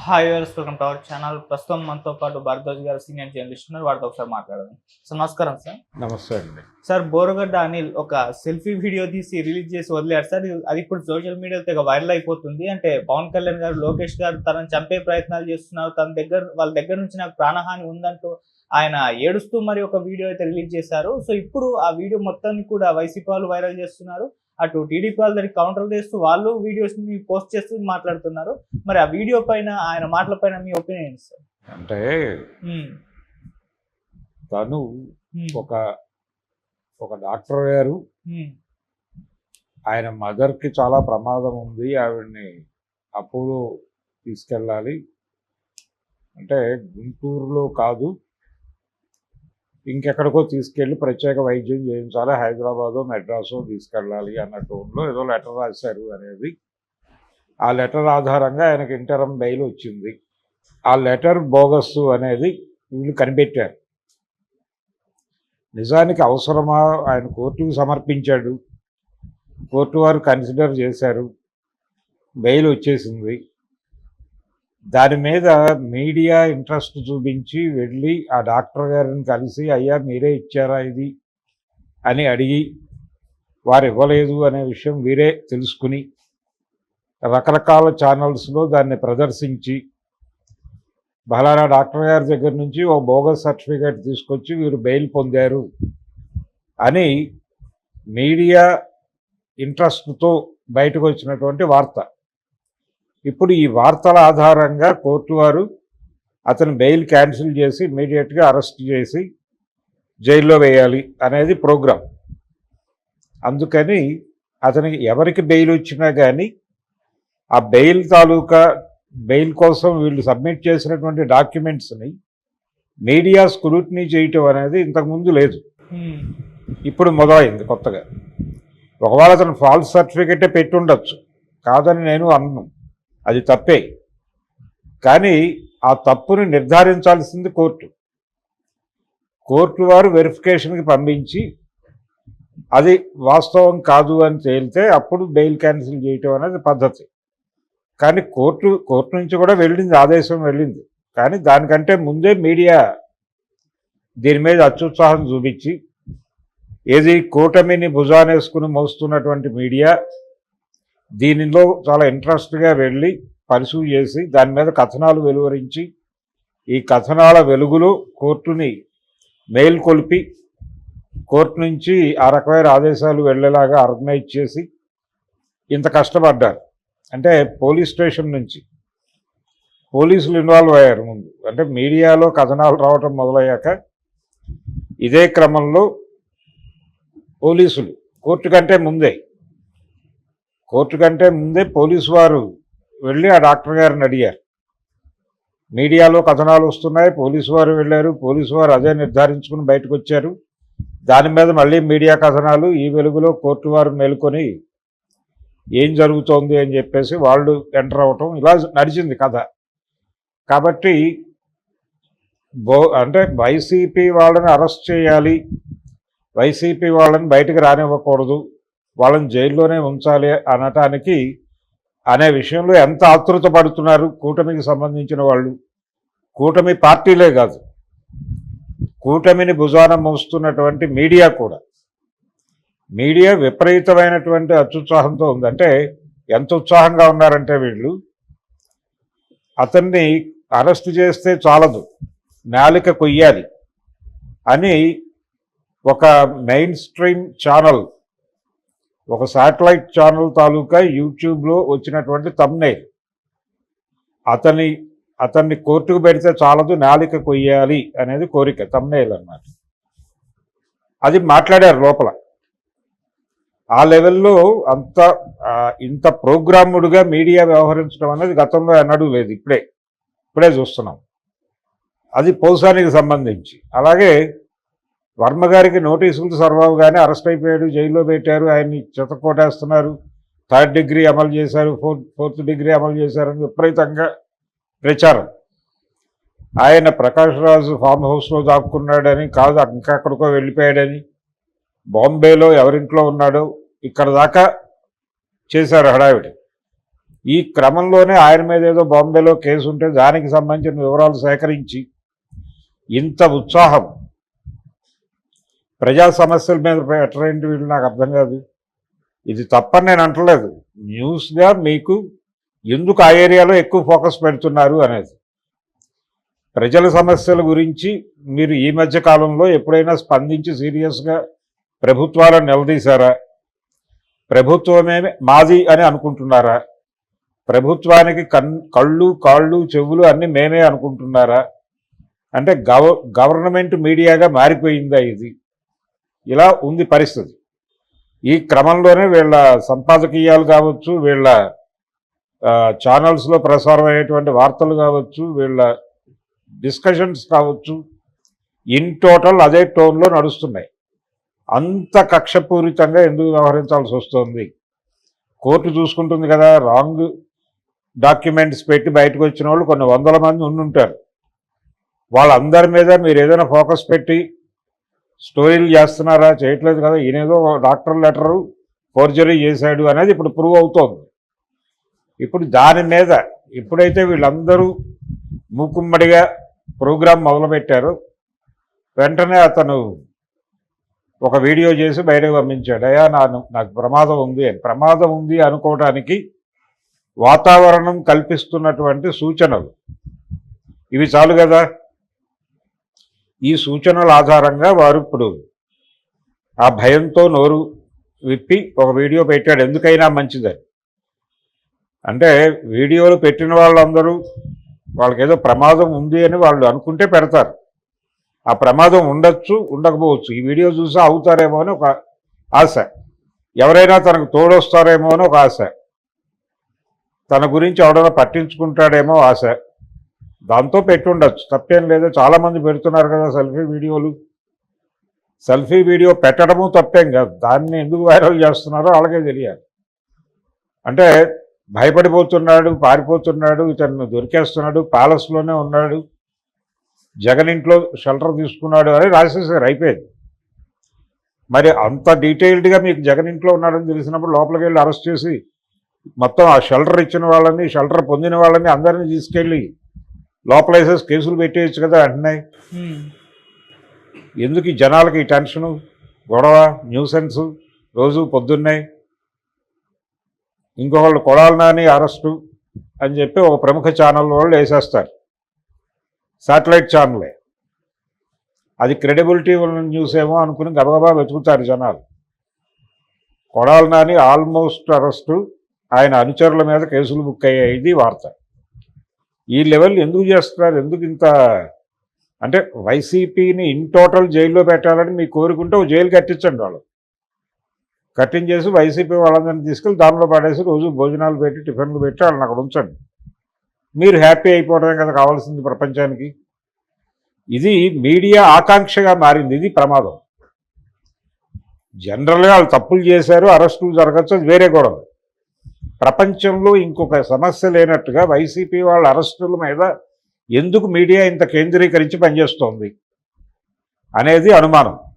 Hi viewers, welcome to our channel. ప్రస్తుతం మనతో పాటు భారద్వాజ్ గారు సీనియర్ జర్నలిస్ట్ ఉన్నారు. వారితో ఒకసారి మాట్లాడదాం. సార్ నమస్కారం. సార్ నమస్తే అండి. సార్, బోరగడ్డ అనిల్ ఒక సెల్ఫీ వీడియో తీసి రిలీజ్ చేసి వదిలేరు సార్. అది ఇప్పుడు సోషల్ మీడియాలో తెగ వైరల్ అయిపోతుంది. అంటే పవన్ కళ్యాణ్ గారు, లోకేష్ గారు తనని చంపే ప్రయత్నాలు చేస్తున్నారు, వాళ్ళ దగ్గర నుంచి నాకు ప్రాణహాని ఉందంటూ ఆయన ఏడుస్తూ మరి ఒక వీడియో అయితే రిలీజ్ చేశారు. సో ఇప్పుడు ఆ వీడియో మొత్తాన్ని కూడా వైసీపీ వాళ్ళు వైరల్ చేస్తున్నారు. అటు టీడీపీ వాళ్ళ దానికి కౌంటర్ చేస్తూ వాళ్ళు వీడియోస్ ని పోస్ట్ చేస్తూ మాట్లాడుతున్నారు. మరి ఆ వీడియో పైన, ఆయన మాటల పైన మీ ఒపీనియన్ ఏంటి సార్? అంటే తను ఒక ఒక డాక్టర్ గారు, ఆయన మదర్కి చాలా ప్రమాదం ఉంది, ఆవిడ్ని అపోలో తీసుకెళ్ళాలి అంటే గుంటూరులో కాదు ఇంకెక్కడికో తీసుకెళ్ళి ప్రత్యేక వైద్యం చేయించాలి, హైదరాబాదో మెడ్రాసో తీసుకెళ్ళాలి అన్న టోన్లో ఏదో లెటర్ రాశారు అనేది. ఆ లెటర్ ఆధారంగా ఆయనకి ఇంటరం బెయిల్ వచ్చింది. ఆ లెటర్ బోగస్ అనేది వీళ్ళు కనిపెట్టారు. నిజానికి అవసరమా? ఆయన కోర్టుకు సమర్పించాడు, కోర్టు వారు కన్సిడర్ చేశారు, బెయిల్ వచ్చేసింది. దాని మీద మీడియా ఇంట్రెస్ట్ చూపించి వెళ్ళి ఆ డాక్టర్ గారిని కలిసి, అయ్యా మీరే ఇచ్చారా ఇది అని అడిగి, వారు ఇవ్వలేదు అనే విషయం వీరే తెలుసుకుని రకరకాల ఛానల్స్లో దాన్ని ప్రదర్శించి, బలానా డాక్టర్ గారి దగ్గర నుంచి ఓ బోగస్ సర్టిఫికేట్ తీసుకొచ్చి వీరు బెయిల్ పొందారు అని మీడియా ఇంట్రెస్ట్తో బయటకు వచ్చినటువంటి వార్త. ఇప్పుడు ఈ వార్తల ఆధారంగా కోర్టు వారు అతని బెయిల్ క్యాన్సిల్ చేసి ఇమ్మీడియట్గా అరెస్ట్ చేసి జైల్లో వేయాలి అనేది ప్రోగ్రాం. అందుకని అతనికి ఎవరికి బెయిల్ వచ్చినా కానీ ఆ బెయిల్ తాలూకా బెయిల్ కోసం వీళ్ళు సబ్మిట్ చేసినటువంటి డాక్యుమెంట్స్ని మీడియా స్క్రూటినీ చేయటం అనేది ఇంతకుముందు లేదు, ఇప్పుడు మొదలైంది కొత్తగా. ఒకవేళ అతను ఫాల్స్ సర్టిఫికెటే పెట్టుండొచ్చు, కాదని నేను అన్ను, అది తప్పే. కానీ ఆ తప్పుని నిర్ధారించాల్సింది కోర్టు. కోర్టు వారు వెరిఫికేషన్కి పంపించి అది వాస్తవం కాదు అని తేలితే అప్పుడు బెయిల్ క్యాన్సిల్ చేయటం అనేది పద్ధతి. కానీ కోర్టు నుంచి కూడా వెళ్ళింది, ఆదేశం వెళ్ళింది. కానీ దానికంటే ముందే మీడియా దీని మీద అత్యుత్సాహం చూపించి, ఏది కూటమిని భుజానేసుకుని మోస్తున్నటువంటి మీడియా దీనిలో చాలా ఇంట్రెస్ట్గా వెళ్ళి పరిశూ చేసి దాని మీద కథనాలు వెలువరించి, ఈ కథనాల వెలుగులో కోర్టుని మేల్కొల్పి కోర్టు నుంచి ఆ రకమైన ఆదేశాలు వెళ్ళేలాగా ఆర్గనైజ్ చేసి ఇంత కష్టపడ్డారు. అంటే పోలీస్ స్టేషన్ నుంచి పోలీసులు ఇన్వాల్వ్ అయ్యారు ముందు. అంటే మీడియాలో కథనాలు రావటం మొదలయ్యాక ఇదే క్రమంలో పోలీసులు కోర్టు కంటే ముందే పోలీసు వారు వెళ్ళి ఆ డాక్టర్ గారిని అడిగారు. మీడియాలో కథనాలు వస్తున్నాయి, పోలీసు వారు వెళ్ళారు, పోలీసు వారు అదే నిర్ధారించుకుని బయటకు వచ్చారు. దాని మీద మళ్ళీ మీడియా కథనాలు, ఈ వెలుగులో కోర్టు వారు మేలుకొని ఏం జరుగుతోంది అని చెప్పేసి వాళ్ళు ఎంటర్ అవ్వటం, ఇలా నడిచింది కథ. కాబట్టి అంటే వైసీపీ వాళ్ళని అరెస్ట్ చేయాలి, వైసీపీ వాళ్ళని బయటకు రానివ్వకూడదు, వాళ్ళని జైల్లోనే ఉంచాలి అనే విషయంలో ఎంత ఆతృత పడుతున్నారు కూటమికి సంబంధించిన వాళ్ళు. కూటమి పార్టీలే కాదు, కూటమిని భుజాన మోస్తున్నటువంటి మీడియా కూడా. మీడియా విపరీతమైనటువంటి అత్యుత్సాహంతో ఉంది. అంటే ఎంత ఉత్సాహంగా ఉన్నారంటే వీళ్ళు, అతన్ని అరెస్ట్ చేస్తే చాలదు, నాలిక కొయ్యాలి అని ఒక మెయిన్ స్ట్రీమ్ ఛానల్, ఒక శాటిలైట్ ఛానల్ తాలూకా యూట్యూబ్లో వచ్చినటువంటి థంబ్నెయిల్, అతన్ని కోర్టుకు పెడితే చాలదు, నాలిక కొయ్యాలి అనేది కోరిక, థంబ్నెయిల్ అన్నమాట. అది మాట్లాడారు లోపల. ఆ లెవెల్లో ఇంత ప్రోగ్రాముడుగా మీడియా వ్యవహరించడం అనేది గతంలో ఎన్నడూ లేదు, ఇప్పుడే చూస్తున్నాం. అది పౌసానికి సంబంధించి. అలాగే వర్మ గారికి నోటీసులు సర్వావు కానీ అరెస్ట్ అయిపోయాడు, జైల్లో పెట్టారు, ఆయన్ని చితకొట్టేస్తున్నారు, 3rd డిగ్రీ అమలు చేశారు, 4th డిగ్రీ అమలు చేశారని విపరీతంగా ప్రచారం. ఆయన ప్రకాష్ రాజు ఫామ్ హౌస్లో దాక్కున్నాడని కాదు, ఇంకా అక్కడికో వెళ్ళిపోయాడని, బాంబేలో ఎవరింట్లో ఉన్నాడో ఇక్కడ దాకా చేశారు హడావిడి. ఈ క్రమంలోనే ఆయన మీద ఏదో బాంబేలో కేసు ఉంటే దానికి సంబంధించిన వివరాలు సేకరించి ఇంత ఉత్సాహం ప్రజా సమస్యల మీద పెట్టరేంటి వీళ్ళు, నాకు అర్థం కాదు. ఇది తప్పని నేను అంటలేదు, న్యూస్గా మీకు ఎందుకు ఆ ఏరియాలో ఎక్కువ ఫోకస్ పెడుతున్నారు అనేది. ప్రజల సమస్యల గురించి మీరు ఈ మధ్య కాలంలో ఎప్పుడైనా స్పందించి సీరియస్గా ప్రభుత్వాలను నిలదీశారా? ప్రభుత్వమే మాది అని అనుకుంటున్నారా? ప్రభుత్వానికి కళ్ళు కాళ్ళు చెవులు అన్నీ మేమే అనుకుంటున్నారా? అంటే గవర్నమెంట్ మీడియాగా మారిపోయిందా ఇది? ఇలా ఉంది పరిస్థితి. ఈ క్రమంలోనే వీళ్ళ సంపాదకీయాలు కావచ్చు, వీళ్ళ ఛానల్స్లో ప్రసారం అయ్యేటువంటి వార్తలు కావచ్చు, వీళ్ళ డిస్కషన్స్ కావచ్చు, ఇన్ టోటల్ అదే టోన్లో నడుస్తున్నాయి. అంత కక్షపూరితంగా ఎందుకు వ్యవహరించాల్సి వస్తుంది? కోర్టు చూసుకుంటుంది కదా. రాంగ్ డాక్యుమెంట్స్ పెట్టి బయటకు వచ్చిన వాళ్ళు కొన్ని వందల మంది ఉండుంటారు. వాళ్ళందరి మీద మీరు ఏదైనా ఫోకస్ పెట్టి స్టోరీలు చేస్తున్నారా? చేయట్లేదు కదా. ఈయనేదో డాక్టర్ లెటరు ఫోర్జరీ చేశాడు అనేది ఇప్పుడు ప్రూవ్ అవుతోంది. ఇప్పుడు దాని మీద ఎప్పుడైతే వీళ్ళందరూ మూకుమ్మడిగా ప్రోగ్రాం మొదలుపెట్టారో వెంటనే అతను ఒక వీడియో చేసి బయటకు పంపించాడు. అయ్యా నాకు ప్రమాదం ఉంది అని. ప్రమాదం ఉంది అనుకోవడానికి వాతావరణం కల్పిస్తున్నటువంటి సూచనలు ఇవి చాలు కదా. ఈ సూచనల ఆధారంగా వారు ఇప్పుడు ఆ భయంతో నోరు విప్పి ఒక వీడియో పెట్టాడు, ఎందుకైనా మంచిదని. అంటే వీడియోలు పెట్టిన వాళ్ళందరూ వాళ్ళకేదో ప్రమాదం ఉంది అని వాళ్ళు అనుకుంటే పెడతారు. ఆ ప్రమాదం ఉండొచ్చు, ఉండకపోవచ్చు. ఈ వీడియో చూసి అవుతారేమో అని ఒక ఆశ, ఎవరైనా తనకు తోడొస్తారేమో అని ఒక ఆశ, తన గురించి ఎవడైనా పట్టించుకుంటాడేమో ఆశ, దాంతో పెట్టుండొచ్చు. తప్పేం లేదు. చాలామంది పెడుతున్నారు కదా సెల్ఫీ వీడియోలు. సెల్ఫీ వీడియో పెట్టడము తప్పేం కాదు. దాన్ని ఎందుకు వైరల్ చేస్తున్నారో వాళ్ళకే తెలియాలి. అంటే భయపడిపోతున్నాడు, పారిపోతున్నాడు, ఇతను దొరికేస్తున్నాడు, ప్యాలెస్లోనే ఉన్నాడు, జగన్ ఇంట్లో షెల్టర్ తీసుకున్నాడు అని రాసేసారు, అయిపోయింది. మరి అంత డీటెయిల్డ్గా మీకు జగన్ ఇంట్లో ఉన్నాడని తెలిసినప్పుడు లోపలికి వెళ్ళి అరెస్ట్ చేసి మొత్తం ఆ షెల్టర్ ఇచ్చిన వాళ్ళని, షెల్టర్ పొందిన వాళ్ళని అందరినీ తీసుకెళ్ళి లోపలేసేసి కేసులు పెట్టేయచ్చు కదా అంటున్నాయి. ఎందుకు ఈ జనాలకి ఈ టెన్షను, గొడవ, న్యూసెన్స్ రోజు పొద్దున్నాయి. ఇంకొకళ్ళు కొడాలి నాని అరెస్టు అని చెప్పి ఒక ప్రముఖ ఛానల్ వాళ్ళు వేసేస్తారు, శాటిలైట్ ఛానలే. అది క్రెడిబిలిటీ ఉన్న న్యూస్ ఏమో అనుకుని గబగబా వెతుకుతారు జనాలు. కొడాలి నాని ఆల్మోస్ట్ అరెస్టు, ఆయన అనుచరుల మీద కేసులు బుక్ అయ్యాయి, ఇది వార్త. ఈ లెవెల్ ఎందుకు చేస్తున్నారు? ఎందుకు ఇంత? అంటే వైసీపీని ఇన్ టోటల్ జైల్లో పెట్టాలని మీకు కోరుకుంటే ఒక జైలు కట్టించండి. వాళ్ళు కట్టించేసి వైసీపీ వాళ్ళందరినీ తీసుకెళ్ళి దానిలో పడేసి రోజు భోజనాలు పెట్టి టిఫిన్లు పెట్టి వాళ్ళని అక్కడ ఉంచండి. మీరు హ్యాపీ అయిపోవడమే కదా కావాల్సింది ప్రపంచానికి. ఇది మీడియా ఆకాంక్షగా మారింది. ఇది ప్రమాదం. జనరల్గా వాళ్ళు తప్పులు చేశారు, అరెస్టులు జరగచ్చు, అది వేరే గొడవ. ప్రపంచంలో ఇంకొక సమస్య లేనట్టుగా వైసీపీ వాళ్ళ అరెస్టుల మీద ఎందుకు మీడియా ఇంత కేంద్రీకరించి పనిచేస్తోంది అనేది అనుమానం.